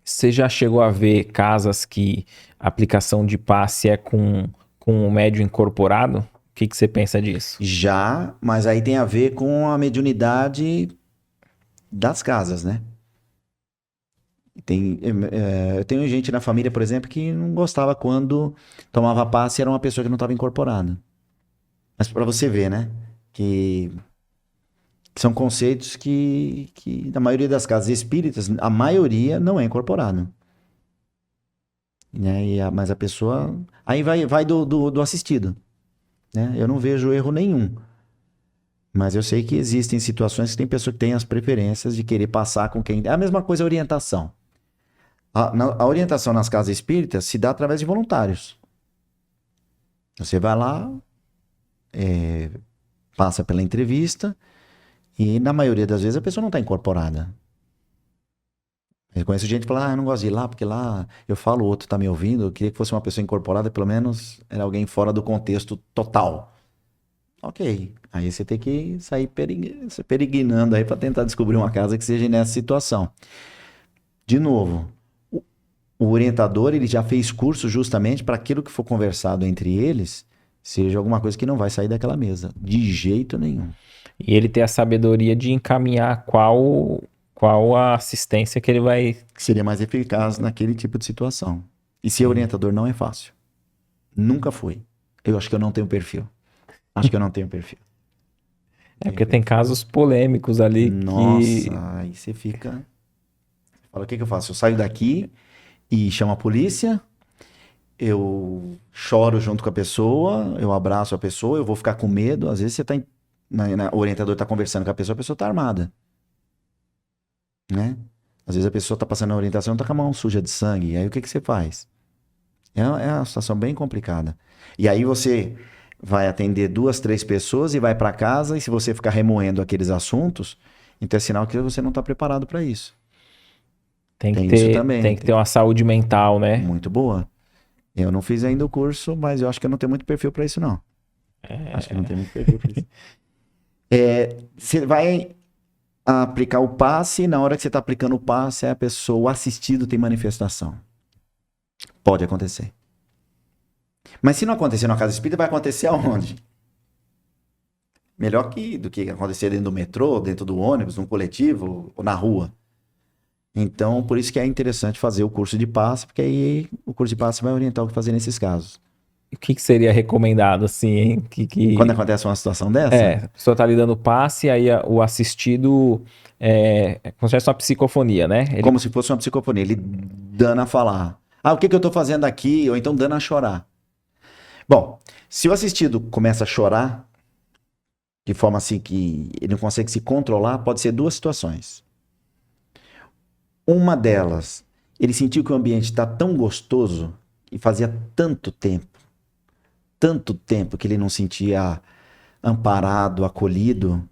Você já chegou a ver casas que a aplicação de passe é com o médium incorporado? O que você pensa disso? Já, mas aí tem a ver com a mediunidade das casas, né? Eu tenho gente na família, por exemplo, que não gostava quando tomava passe e era uma pessoa que não estava incorporada. Mas para você ver, né? Que são conceitos que, na maioria das casas espíritas, a maioria não é incorporado. Né? Mas a pessoa. Aí vai do assistido. Né? Eu não vejo erro nenhum. Mas eu sei que existem situações que tem pessoa que tem as preferências de querer passar com quem. É a mesma coisa a orientação. A orientação nas casas espíritas se dá através de voluntários. Você vai lá, passa pela entrevista, e na maioria das vezes a pessoa não está incorporada. Eu conheço gente que fala, eu não gosto de ir lá, porque lá eu falo, o outro está me ouvindo, eu queria que fosse uma pessoa incorporada, pelo menos era alguém fora do contexto total. Ok, aí você tem que sair peregrinando aí para tentar descobrir uma casa que seja nessa situação. De novo, o orientador ele já fez curso justamente para aquilo que for conversado entre eles seja alguma coisa que não vai sair daquela mesa, de jeito nenhum. E ele ter a sabedoria de encaminhar qual a assistência que ele vai. Que seria mais eficaz naquele tipo de situação. E ser Sim. orientador não é fácil. Nunca fui. Eu acho que eu não tenho perfil. Acho que eu não tenho perfil. É porque tem casos polêmicos ali que. Nossa, aí você fica. Você fala, o que que eu faço? Eu saio daqui e chamo a polícia, eu choro junto com a pessoa, eu abraço a pessoa, eu vou ficar com medo. Às vezes você tá. O orientador tá conversando com a pessoa tá armada. Né? Às vezes a pessoa tá passando a orientação, tá com a mão suja de sangue. E aí o que que você faz? É uma situação bem complicada. E aí você vai atender 2, 3 pessoas e vai para casa, e se você ficar remoendo aqueles assuntos, então é sinal que você não está preparado para isso. Tem isso também. Tem que ter uma saúde mental, né? Muito boa. Eu não fiz ainda o curso, mas eu acho que eu não tenho muito perfil para isso, não. Acho que não tem muito perfil para isso. Você vai aplicar o passe, e na hora que você está aplicando o passe, a pessoa, o assistido tem manifestação. Pode acontecer. Mas se não acontecer na casa espírita, vai acontecer aonde? Melhor do que acontecer dentro do metrô, dentro do ônibus, num coletivo ou na rua. Então, por isso que é interessante fazer o curso de passe, porque aí o curso de passe vai orientar o que fazer nesses casos. O que seria recomendado, assim, hein? Quando acontece uma situação dessa, A pessoa tá lhe dando passe, aí o assistido é como se fosse uma psicofonia, né? como se fosse uma psicofonia, ele dando a falar. Ah, o que eu tô fazendo aqui? Ou então dando a chorar. Bom, se o assistido começa a chorar, de forma assim que ele não consegue se controlar, pode ser 2 situações. Uma delas, ele sentiu que o ambiente está tão gostoso e fazia tanto tempo que ele não sentia amparado, acolhido,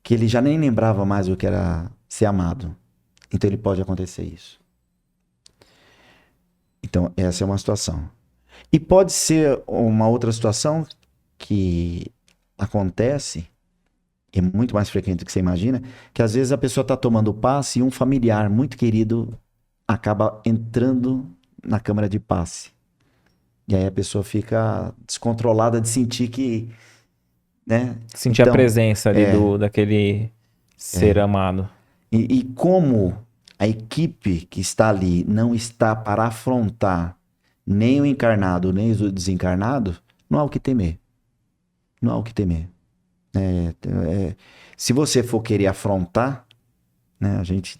que ele já nem lembrava mais o que era ser amado. Então ele pode acontecer isso. Então essa é uma situação. E pode ser uma outra situação que acontece, é muito mais frequente do que você imagina, que às vezes a pessoa está tomando passe e um familiar muito querido acaba entrando na câmara de passe. E aí a pessoa fica descontrolada de sentir que, né? sentir a Então, presença ali daquele ser amado. e como a equipe que está ali não está para afrontar nem o encarnado, nem o desencarnado, não há o que temer. Não há o que temer. Se você for querer afrontar, né, a gente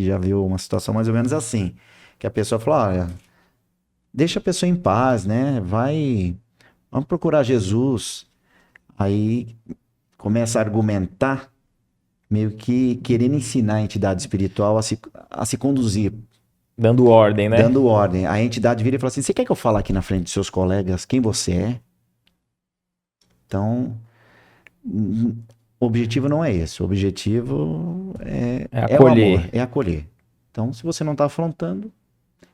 já viu uma situação mais ou menos assim, que a pessoa fala, olha, deixa a pessoa em paz, né? Vamos procurar Jesus. Aí começa a argumentar, meio que querendo ensinar a entidade espiritual a se conduzir, Dando ordem, né? dando ordem. A entidade vira e fala assim: você quer que eu fale aqui na frente dos seus colegas quem você é? Então, o objetivo não é esse. O objetivo É é o amor, acolher. é acolher. Então, se você não está afrontando,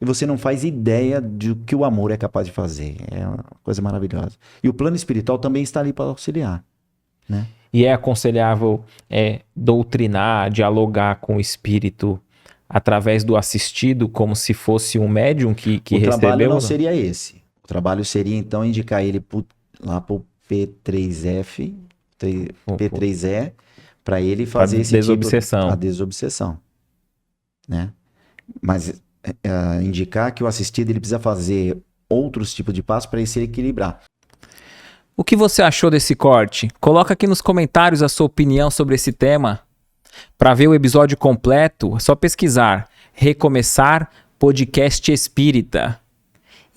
e você não faz ideia do que o amor é capaz de fazer, é uma coisa maravilhosa. E o plano espiritual também está ali para auxiliar, né? E é aconselhável doutrinar, dialogar com o espírito através do assistido, como se fosse um médium que O recebeu? trabalho não seria esse. O trabalho seria, então, indicar ele lá para o P3F, P3E, para ele fazer esse desobsessão. A desobsessão. Né? Mas indicar que o assistido ele precisa fazer outros tipos de passos para ele se equilibrar. O que você achou desse corte? Coloca aqui nos comentários a sua opinião sobre esse tema. Para ver o episódio completo, é só pesquisar Recomeçar Podcast Espírita.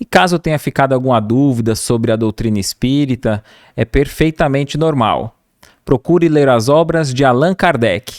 E caso tenha ficado alguma dúvida sobre a doutrina espírita, é perfeitamente normal. Procure ler as obras de Allan Kardec.